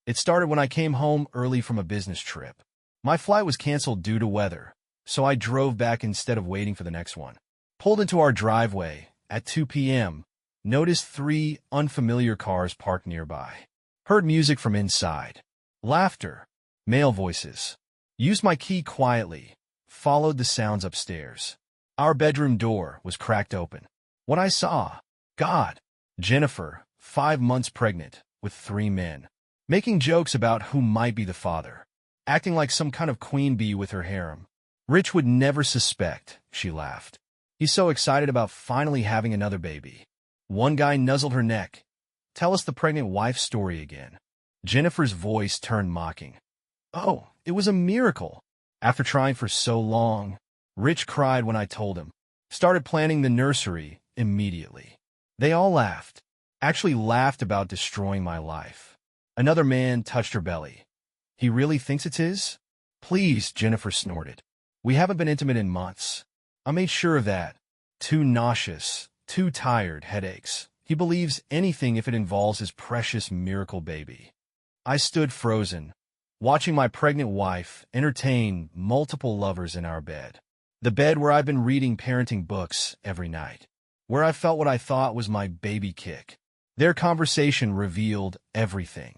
It started when I came home early from a business trip. My flight was canceled due to weather, so I drove back instead of waiting for the next one. Pulled into our driveway at 2 p.m., noticed 3 unfamiliar cars parked nearby. Heard music from inside. Laughter. Male voices. Used my key quietly. Followed the sounds upstairs. Our bedroom door was cracked open. What I saw. God. Jennifer, 5 months pregnant, with 3 men. Making jokes about who might be the father. Acting like some kind of queen bee with her harem. Rich would never suspect, she laughed. He's so excited about finally having another baby. One guy nuzzled her neck. Tell us the pregnant wife's story again. Jennifer's voice turned mocking. Oh, it was a miracle. After trying for so long, Rich cried when I told him. Started planning the nursery immediately. They all laughed. Actually laughed about destroying my life. Another man touched her belly. He really thinks it's his? Please, Jennifer snorted. We haven't been intimate in months. I made sure of that. Too nauseous, too tired, headaches. He believes anything if it involves his precious miracle baby. I stood frozen, watching my pregnant wife entertain multiple lovers in our bed. The bed where I've been reading parenting books every night. Where I felt what I thought was my baby kick. Their conversation revealed everything.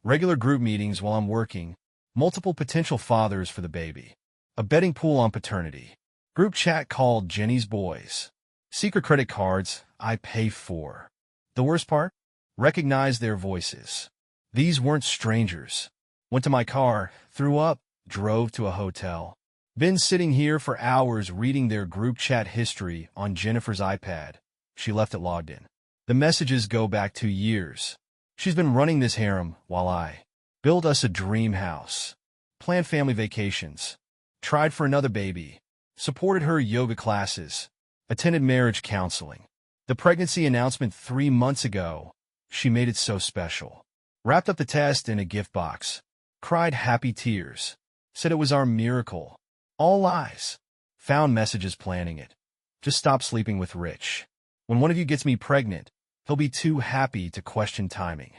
Regular group meetings while I'm working, multiple potential fathers for the baby, a betting pool on paternity, group chat called Jenny's Boys, secret credit cards I pay for. The worst part? Recognize their voices. These weren't strangers. Went to my car, threw up, drove to a hotel. Been sitting here for hours reading their group chat history on Jennifer's iPad. She left it logged in. The messages go back 2 years. She's been running this harem while I built us a dream house, planned family vacations, tried for another baby, supported her yoga classes, attended marriage counseling. The pregnancy announcement 3 months ago, she made it so special. Wrapped up the test in a gift box, cried happy tears, said it was our miracle. All lies. Found messages planning it. Just stop sleeping with Rich. When one of you gets me pregnant, he'll be too happy to question timing.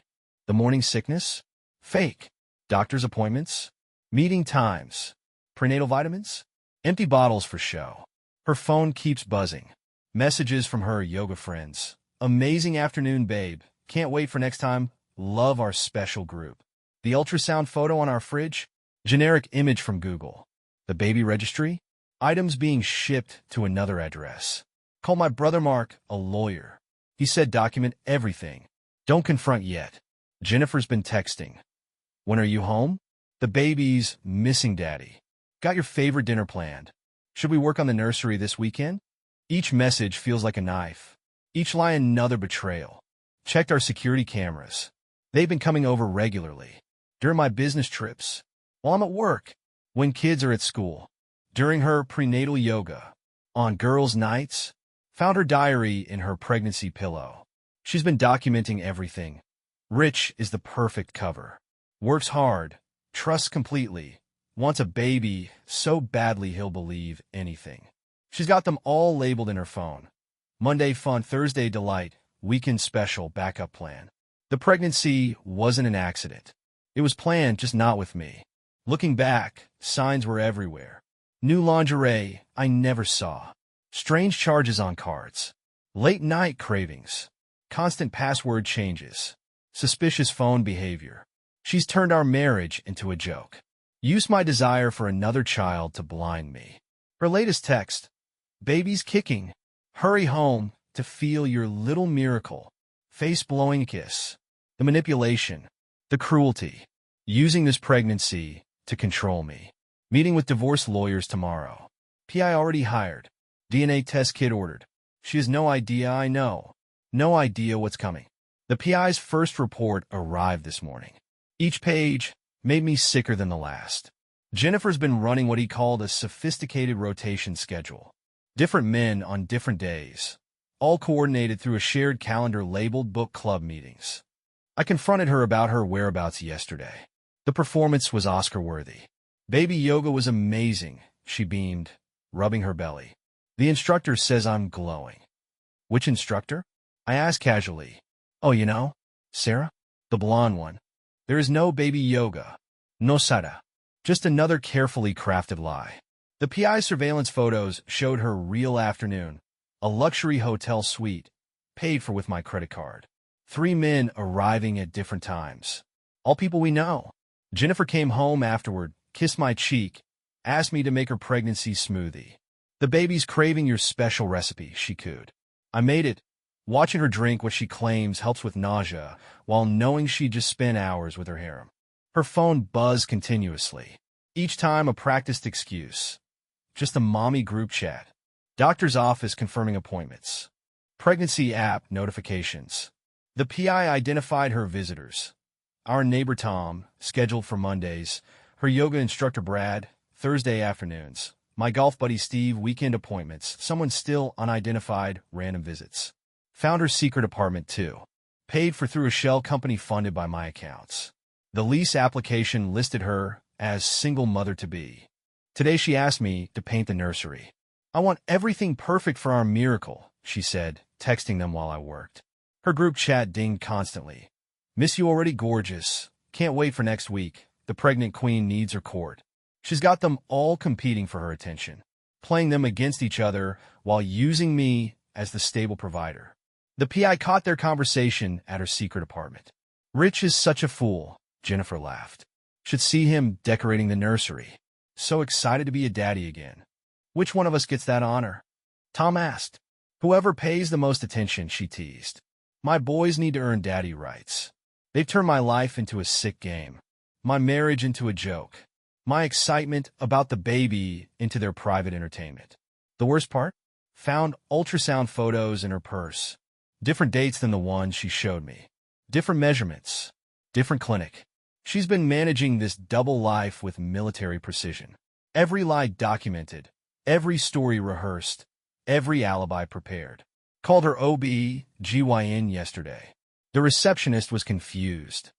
The morning sickness? Fake. Doctor's appointments? Meeting times? Prenatal vitamins? Empty bottles for show. Her phone keeps buzzing. Messages from her yoga friends. Amazing afternoon, babe. Can't wait for next time. Love our special group. The ultrasound photo on our fridge? Generic image from Google. The baby registry? Items being shipped to another address. Call my brother Mark, a lawyer. He said document everything. Don't confront yet. Jennifer's been texting. When are you home? The baby's missing daddy. Got your favorite dinner planned. Should we work on the nursery this weekend? Each message feels like a knife. Each lie another betrayal. Checked our security cameras. They've been coming over regularly. During my business trips. While I'm at work. When kids are at school. During her prenatal yoga. On girls' nights. Found her diary in her pregnancy pillow. She's been documenting everything. Rich is the perfect cover. Works hard. Trusts completely. Wants a baby so badly he'll believe anything. She's got them all labeled in her phone. Monday fun, Thursday delight, weekend special, backup plan. The pregnancy wasn't an accident. It was planned, just not with me. Looking back, signs were everywhere. New lingerie I never saw. Strange charges on cards. Late night cravings. Constant password changes. Suspicious phone behavior. She's turned our marriage into a joke. Used my desire for another child to blind me. Her latest text. Baby's kicking. Hurry home to feel your little miracle. Face-blowing kiss. The manipulation. The cruelty. Using this pregnancy to control me. Meeting with divorce lawyers tomorrow. PI already hired. DNA test kit ordered. She has no idea I know. No idea what's coming. The PI's first report arrived this morning. Each page made me sicker than the last. Jennifer's been running what he called a sophisticated rotation schedule. Different men on different days. All coordinated through a shared calendar labeled book club meetings. I confronted her about her whereabouts yesterday. The performance was Oscar-worthy. Baby yoga was amazing, she beamed, rubbing her belly. The instructor says I'm glowing. Which instructor? I asked casually. Oh, you know, Sarah? The blonde one. There is no baby yoga. No Sara. Just another carefully crafted lie. The PI's surveillance photos showed her real afternoon, a luxury hotel suite, paid for with my credit card. 3 men arriving at different times. All people we know. Jennifer came home afterward, kissed my cheek, asked me to make her pregnancy smoothie. The baby's craving your special recipe, she cooed. I made it, watching her drink what she claims helps with nausea, while knowing she just spent hours with her harem. Her phone buzzed continuously. Each time a practiced excuse. Just a mommy group chat. Doctor's office confirming appointments. Pregnancy app notifications. The PI identified her visitors. Our neighbor Tom, scheduled for Mondays. Her yoga instructor Brad, Thursday afternoons. My golf buddy Steve, weekend appointments. Someone still unidentified, random visits. Found her secret apartment too. Paid for through a shell company funded by my accounts. The lease application listed her as single mother-to-be. Today she asked me to paint the nursery. I want everything perfect for our miracle, she said, texting them while I worked. Her group chat dinged constantly. Miss you already gorgeous. Can't wait for next week. The pregnant queen needs her court. She's got them all competing for her attention, playing them against each other while using me as the stable provider. The PI caught their conversation at her secret apartment. Rich is such a fool, Jennifer laughed. Should see him decorating the nursery. So excited to be a daddy again. Which one of us gets that honor? Tom asked. Whoever pays the most attention, she teased. My boys need to earn daddy rights. They've turned my life into a sick game. My marriage into a joke. My excitement about the baby into their private entertainment. The worst part? Found ultrasound photos in her purse. Different dates than the one she showed me. Different measurements. Different clinic. She's been managing this double life with military precision. Every lie documented. Every story rehearsed. Every alibi prepared. Called her OB/GYN yesterday. The receptionist was confused.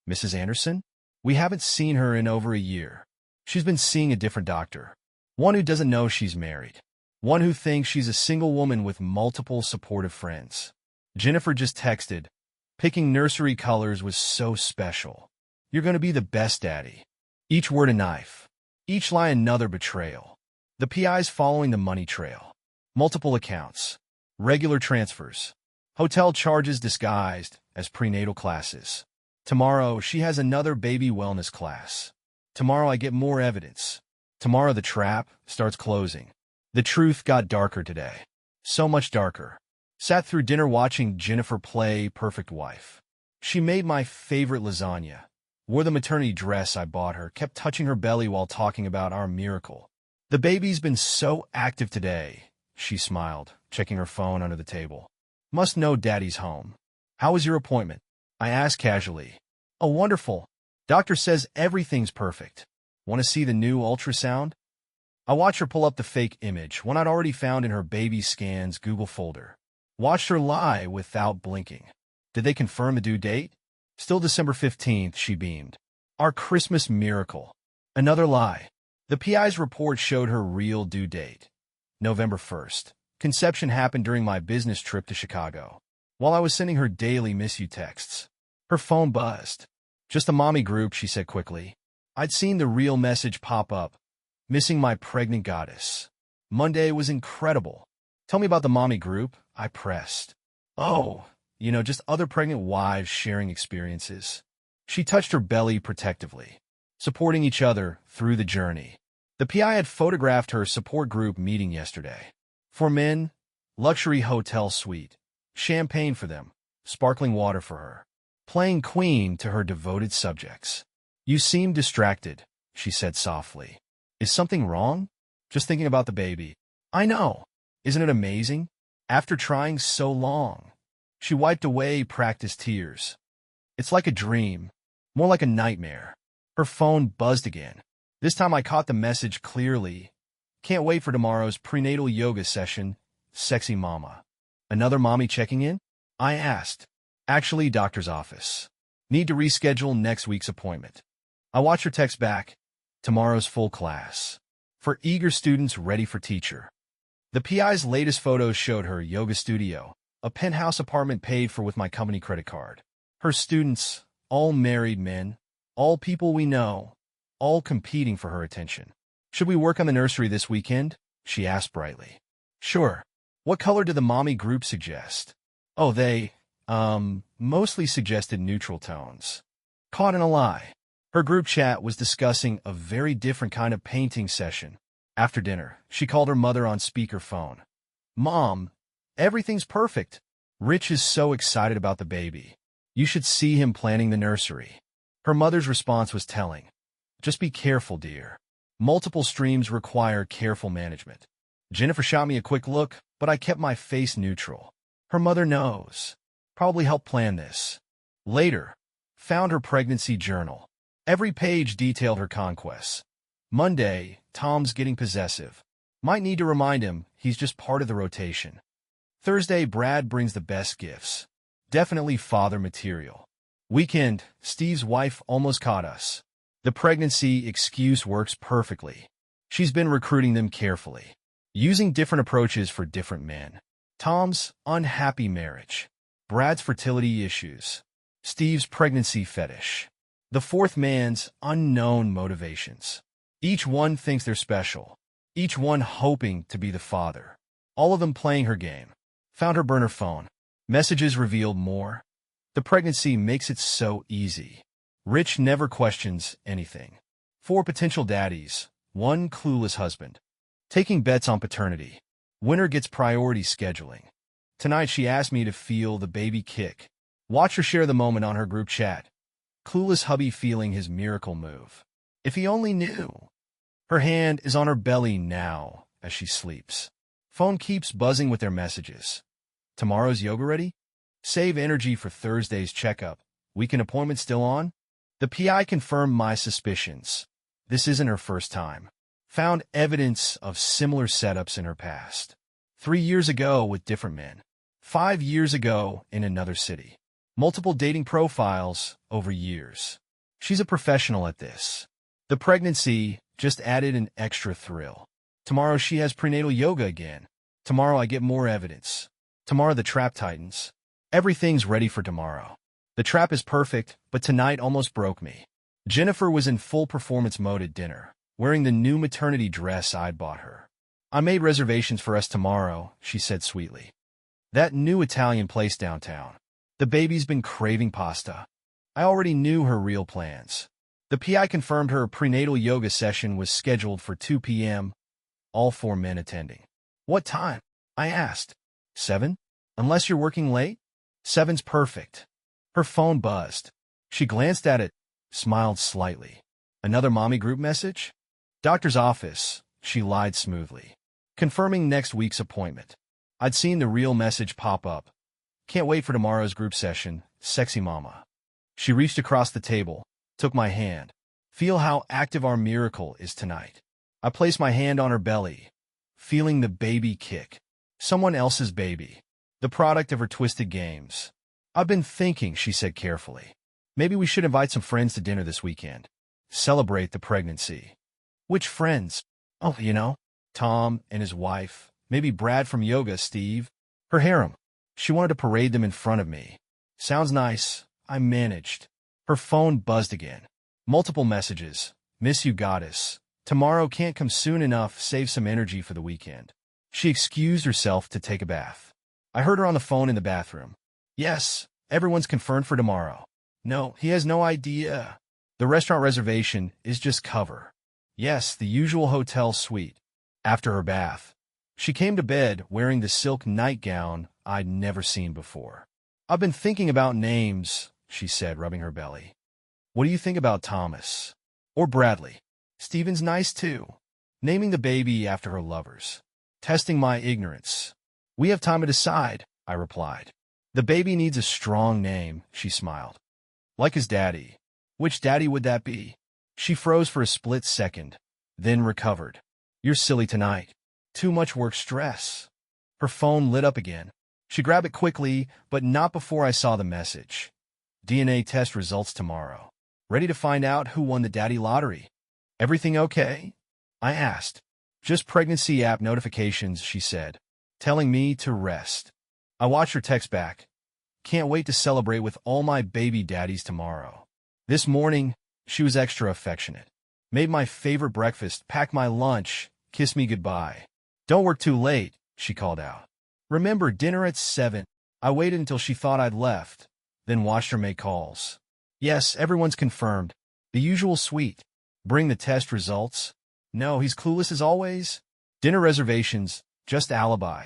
Mrs. Anderson? We haven't seen her in over a year. She's been seeing a different doctor. One who doesn't know she's married. One who thinks she's a single woman with multiple supportive friends. Jennifer just texted, picking nursery colors was so special. You're going to be the best daddy. Each word a knife. Each lie another betrayal. The PI's following the money trail. Multiple accounts. Regular transfers. Hotel charges disguised as prenatal classes. Tomorrow, she has another baby wellness class. Tomorrow, I get more evidence. Tomorrow, the trap starts closing. The truth got darker today. So much darker. Sat through dinner watching Jennifer play Perfect Wife. She made my favorite lasagna. Wore the maternity dress I bought her, kept touching her belly while talking about our miracle. The baby's been so active today, she smiled, checking her phone under the table. Must know daddy's home. How was your appointment? I asked casually. Oh, wonderful. Doctor says everything's perfect. Want to see the new ultrasound? I watched her pull up the fake image, one I'd already found in her baby scans Google folder. Watched her lie without blinking. Did they confirm the due date? Still December 15th, she beamed. Our Christmas miracle. Another lie. The PI's report showed her real due date. November 1st. Conception happened during my business trip to Chicago. While I was sending her daily miss you texts. Her phone buzzed. Just a mommy group, she said quickly. I'd seen the real message pop up. Missing my pregnant goddess. Monday was incredible. Tell me about the mommy group, I pressed. Oh, just other pregnant wives sharing experiences. She touched her belly protectively, supporting each other through the journey. The PI had photographed her support group meeting yesterday. For men, luxury hotel suite, champagne for them, sparkling water for her, playing queen to her devoted subjects. You seem distracted, she said softly. Is something wrong? Just thinking about the baby. I know. Isn't it amazing? After trying so long. She wiped away practiced tears. It's like a dream, more like a nightmare. Her phone buzzed again. This time I caught the message clearly. Can't wait for tomorrow's prenatal yoga session, sexy mama. Another mommy checking in? I asked. Actually, doctor's office. Need to reschedule next week's appointment. I watched her text back. Tomorrow's full class. For eager students ready for teacher. The PI's latest photos showed her yoga studio, a penthouse apartment paid for with my company credit card. Her students, all married men, All people we know, all competing for her attention. Should we work on the nursery this weekend? She asked brightly. Sure. What color did the mommy group suggest? Oh, they, mostly suggested neutral tones. Caught in a lie. Her group chat was discussing a very different kind of painting session. After dinner, she called her mother on speakerphone. Mom, everything's perfect. Rich is so excited about the baby. You should see him planning the nursery. Her mother's response was telling. Just be careful, dear. Multiple streams require careful management. Jennifer shot me a quick look, but I kept my face neutral. Her mother knows. Probably helped plan this. Later, found her pregnancy journal. Every page detailed her conquests. Monday, Tom's getting possessive. Might need to remind him he's just part of the rotation. Thursday, Brad brings the best gifts. Definitely father material. Weekend, Steve's wife almost caught us. The pregnancy excuse works perfectly. She's been recruiting them carefully, using different approaches for different men. Tom's unhappy marriage. Brad's fertility issues. Steve's pregnancy fetish. The fourth man's unknown motivations. Each one thinks they're special. Each one hoping to be the father. All of them playing her game. Found her burner phone. Messages revealed more. The pregnancy makes it so easy. Rich never questions anything. 4 potential daddies. 1 clueless husband. Taking bets on paternity. Winner gets priority scheduling. Tonight she asked me to feel the baby kick. Watch her share the moment on her group chat. Clueless hubby feeling his miracle move. If he only knew. Her hand is on her belly now as she sleeps. Phone keeps buzzing with their messages. Tomorrow's yoga ready? Save energy for Thursday's checkup. Weekend appointment still on? The PI confirmed my suspicions. This isn't her first time. Found evidence of similar setups in her past. 3 years ago with different men. 5 years ago in another city. Multiple dating profiles over years. She's a professional at this. The pregnancy just added an extra thrill. Tomorrow she has prenatal yoga again. Tomorrow I get more evidence. Tomorrow the trap tightens. Everything's ready for tomorrow. The trap is perfect, but tonight almost broke me. Jennifer was in full performance mode at dinner, wearing the new maternity dress I'd bought her. I made reservations for us tomorrow, she said sweetly. That new Italian place downtown. The baby's been craving pasta. I already knew her real plans. The PI confirmed her prenatal yoga session was scheduled for 2 p.m., all 4 men attending. What time? I asked. 7? Unless you're working late? 7's perfect. Her phone buzzed. She glanced at it, smiled slightly. Another mommy group message? Doctor's office, she lied smoothly. Confirming next week's appointment. I'd seen the real message pop up. Can't wait for tomorrow's group session, sexy mama. She reached across the table, took my hand. Feel how active our miracle is tonight. I placed my hand on her belly, feeling the baby kick. Someone else's baby. The product of her twisted games. I've been thinking, she said carefully. Maybe we should invite some friends to dinner this weekend. Celebrate the pregnancy. Which friends? Oh, Tom and his wife. Maybe Brad from yoga, Steve. Her harem. She wanted to parade them in front of me. Sounds nice. I managed. Her phone buzzed again. Multiple messages. Miss you, goddess. Tomorrow can't come soon enough. Save some energy for the weekend. She excused herself to take a bath. I heard her on the phone in the bathroom. Yes, everyone's confirmed for tomorrow. No, he has no idea. The restaurant reservation is just cover. Yes, the usual hotel suite. After her bath, she came to bed wearing the silk nightgown I'd never seen before. I've been thinking about names, she said, rubbing her belly. What do you think about Thomas? Or Bradley? Steven's nice too. Naming the baby after her lovers. Testing my ignorance. We have time to decide, I replied. The baby needs a strong name, she smiled. Like his daddy. Which daddy would that be? She froze for a split second, then recovered. You're silly tonight. Too much work stress. Her phone lit up again. She grabbed it quickly, but not before I saw the message. DNA test results tomorrow. Ready to find out who won the daddy lottery. Everything okay? I asked. Just pregnancy app notifications, she said, telling me to rest. I watched her text back. Can't wait to celebrate with all my baby daddies tomorrow. This morning, She was extra affectionate. Made my favorite breakfast, packed my lunch, kissed me goodbye. Don't work too late, she called out. Remember, dinner at 7. I waited until she thought I'd left, then watched her make calls. Yes, everyone's confirmed. The usual suite. Bring the test results. No, he's clueless as always. Dinner reservations, just alibi.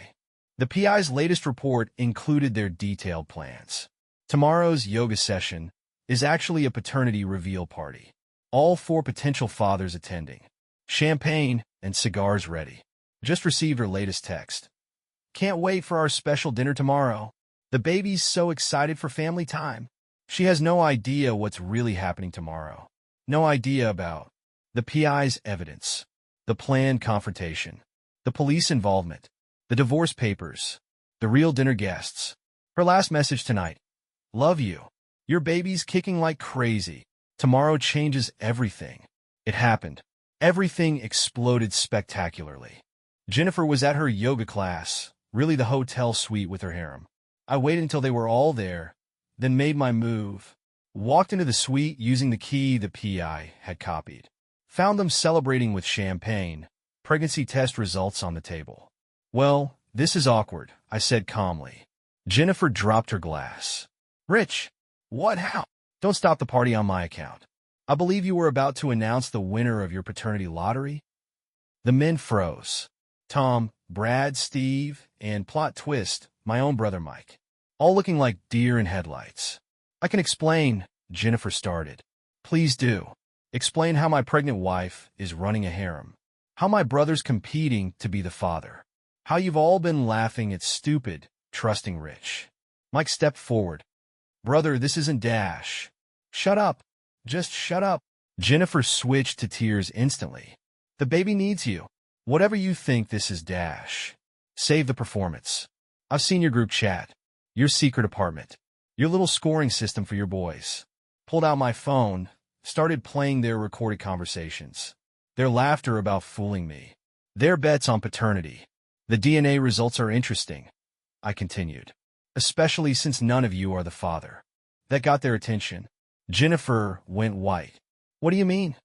The PI's latest report included their detailed plans. Tomorrow's yoga session is actually a paternity reveal party. All 4 potential fathers attending. Champagne and cigars ready. Just received her latest text. Can't wait for our special dinner tomorrow. The baby's so excited for family time. She has no idea what's really happening tomorrow. No idea about the PI's evidence, the planned confrontation, the police involvement, the divorce papers, the real dinner guests. Her last message tonight. Love you. Your baby's kicking like crazy. Tomorrow changes everything. It happened. Everything exploded spectacularly. Jennifer was at her yoga class, really the hotel suite with her harem. I waited until they were all there, then made my move. Walked into the suite using the key the PI had copied. Found them celebrating with champagne, pregnancy test results on the table. Well, this is awkward, I said calmly. Jennifer dropped her glass. Rich, what, how? Don't stop the party on my account. I believe you were about to announce the winner of your paternity lottery. The men froze. Tom, Brad, Steve, and plot twist, my own brother Mike. All looking like deer in headlights. I can explain, Jennifer started. Please do. Explain how my pregnant wife is running a harem. How my brother's competing to be the father. How you've all been laughing at stupid, trusting Rich. Mike stepped forward. Brother, this isn't Dash. Shut up. Just shut up. Jennifer switched to tears instantly. The baby needs you. Whatever you think, this is Dash. Save the performance. I've seen your group chat. Your secret apartment. Your little scoring system for your boys. Pulled out my phone, started playing their recorded conversations. Their laughter about fooling me. Their bets on paternity. The DNA results are interesting, I continued. Especially since none of you are the father. That got their attention. Jennifer went white. What do you mean?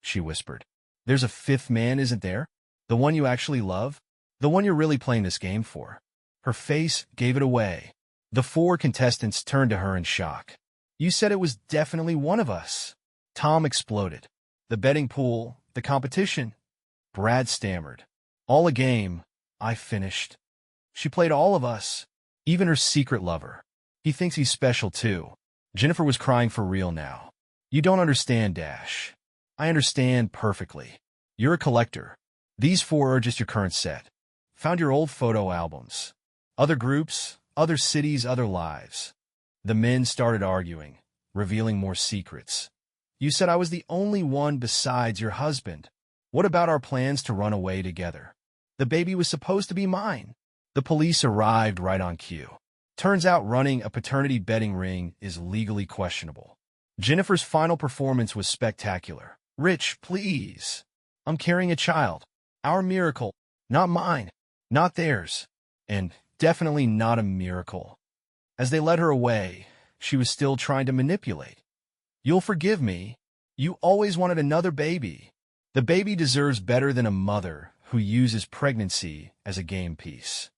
She whispered. There's a 5th man, isn't there? The one you actually love? The one you're really playing this game for? Her face gave it away. The 4 contestants turned to her in shock. You said it was definitely one of us. Tom exploded. The betting pool, the competition. Brad stammered. All a game, I finished. She played all of us, even her secret lover. He thinks he's special too. Jennifer was crying for real now. You don't understand, Dash. I understand perfectly. You're a collector. These 4 are just your current set. Found your old photo albums. Other groups, other cities, other lives. The men started arguing, revealing more secrets. You said I was the only one besides your husband. What about our plans to run away together? The baby was supposed to be mine. The police arrived right on cue. Turns out running a paternity betting ring is legally questionable. Jennifer's final performance was spectacular. Rich, please. I'm carrying a child. Our miracle. Not mine. Not theirs. And definitely not a miracle. As they led her away, she was still trying to manipulate. You'll forgive me. You always wanted another baby. The baby deserves better than a mother who uses pregnancy as a game piece.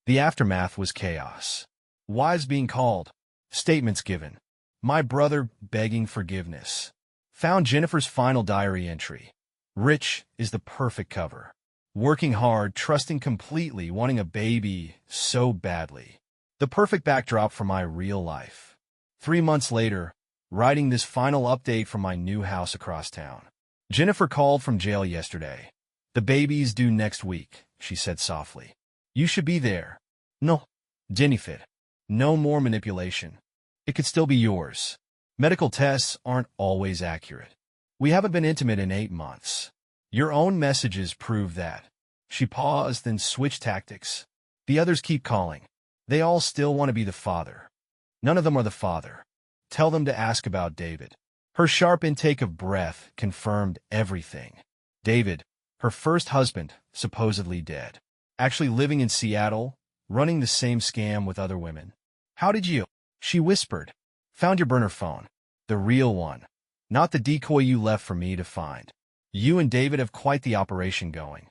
The aftermath was chaos. Wives being called. Statements given. My brother begging forgiveness. Found Jennifer's final diary entry. Rich is the perfect cover. Working hard, trusting completely, wanting a baby so badly. The perfect backdrop for my real life. 3 months later, writing this final update from my new house across town. Jennifer called from jail yesterday. The baby's due next week, she said softly. You should be there. No. Jennifer. No more manipulation. It could still be yours. Medical tests aren't always accurate. We haven't been intimate in 8 months. Your own messages prove that. She paused, then switched tactics. The others keep calling. They all still want to be the father. None of them are the father. Tell them to ask about David. Her sharp intake of breath confirmed everything. David, her first husband, supposedly dead. Actually living in Seattle, running the same scam with other women. How did you? She whispered. Found your burner phone. The real one. Not the decoy you left for me to find. You and David have quite the operation going.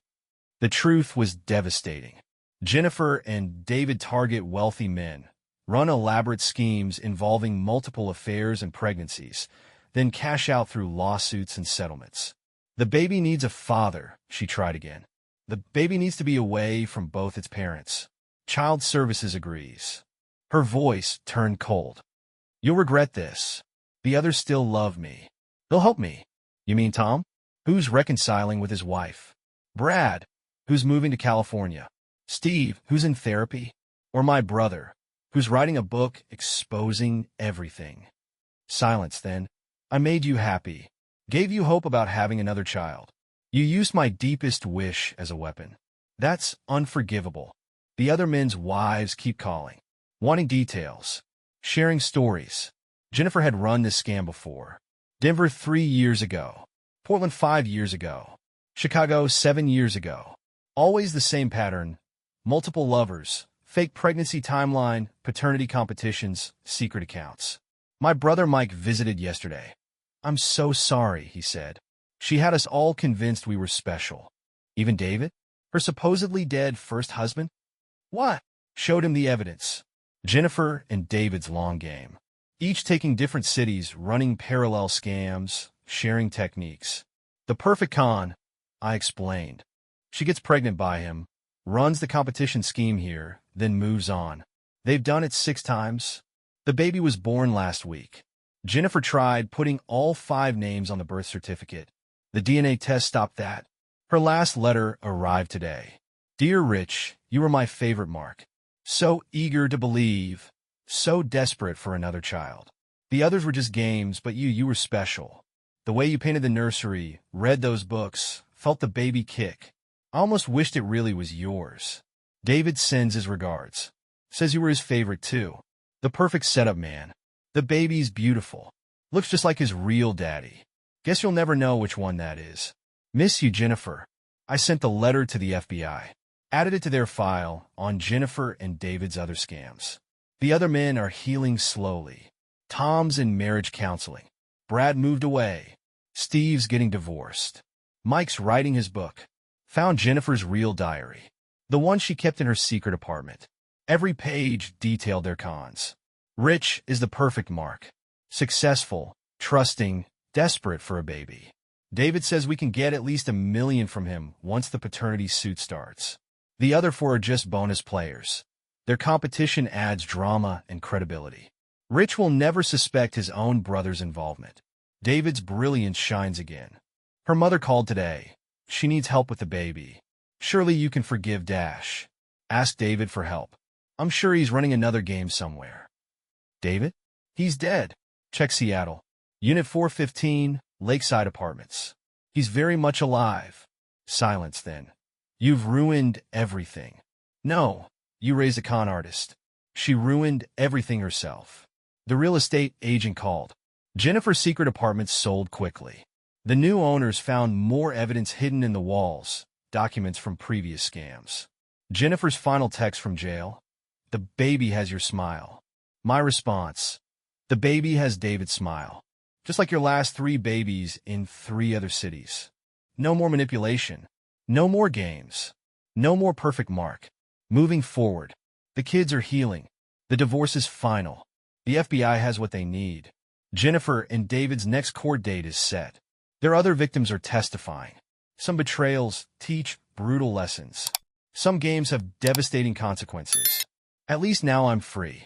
The truth was devastating. Jennifer and David target wealthy men, run elaborate schemes involving multiple affairs and pregnancies, then cash out through lawsuits and settlements. The baby needs a father, she tried again. The baby needs to be away from both its parents. Child Services agrees. Her voice turned cold. You'll regret this. The others still love me. They'll help me. You mean Tom? Who's reconciling with his wife? Brad, who's moving to California? Steve, who's in therapy? Or my brother, who's writing a book exposing everything? Silence, then. I made you happy. Gave you hope about having another child. You used my deepest wish as a weapon. That's unforgivable. The other men's wives keep calling, wanting details, sharing stories. Jennifer had run this scam before. Denver 3 years ago. Portland 5 years ago. Chicago 7 years ago. Always the same pattern. Multiple lovers, fake pregnancy timeline, paternity competitions, secret accounts. My brother Mike visited yesterday. I'm so sorry, he said. She had us all convinced we were special. Even David? Her supposedly dead first husband? What? Showed him the evidence. Jennifer and David's long game. Each taking different cities, running parallel scams, sharing techniques. The perfect con, I explained. She gets pregnant by him, runs the competition scheme here, then moves on. They've done it 6 times. The baby was born last week. Jennifer tried putting all 5 names on the birth certificate. The DNA test stopped that. Her last letter arrived today. Dear Rich, you were my favorite Mark. So eager to believe, so desperate for another child. The others were just games, but you were special. The way you painted the nursery, read those books, felt the baby kick. I almost wished it really was yours. David sends his regards. Says you were his favorite too. The perfect setup, man. The baby's beautiful. Looks just like his real daddy. Guess you'll never know which one that is. Miss you, Jennifer. I sent the letter to the FBI. Added it to their file on Jennifer and David's other scams. The other men are healing slowly. Tom's in marriage counseling. Brad moved away. Steve's getting divorced. Mike's writing his book. Found Jennifer's real diary. The one she kept in her secret apartment. Every page detailed their cons. Rich is the perfect Mark. Successful, trusting, desperate for a baby. David says we can get at least $1 million from him once the paternity suit starts. The other 4 are just bonus players. Their competition adds drama and credibility. Rich will never suspect his own brother's involvement. David's brilliance shines again. Her mother called today. She needs help with the baby. Surely you can forgive Dash. Ask David for help. I'm sure he's running another game somewhere. David? He's dead. Check Seattle. Unit 415, Lakeside Apartments. He's very much alive. Silence then. You've ruined everything. No, you raised a con artist. She ruined everything herself. The real estate agent called. Jennifer's secret apartments sold quickly. The new owners found more evidence hidden in the walls, documents from previous scams. Jennifer's final text from jail. The baby has your smile. My response. The baby has David's smile. Just like your last 3 babies in 3 other cities. No more manipulation. No more games. No more perfect Mark. Moving forward. The kids are healing. The divorce is final. The FBI has what they need. Jennifer and David's next court date is set. Their other victims are testifying. Some betrayals teach brutal lessons. Some games have devastating consequences. At least now I'm free.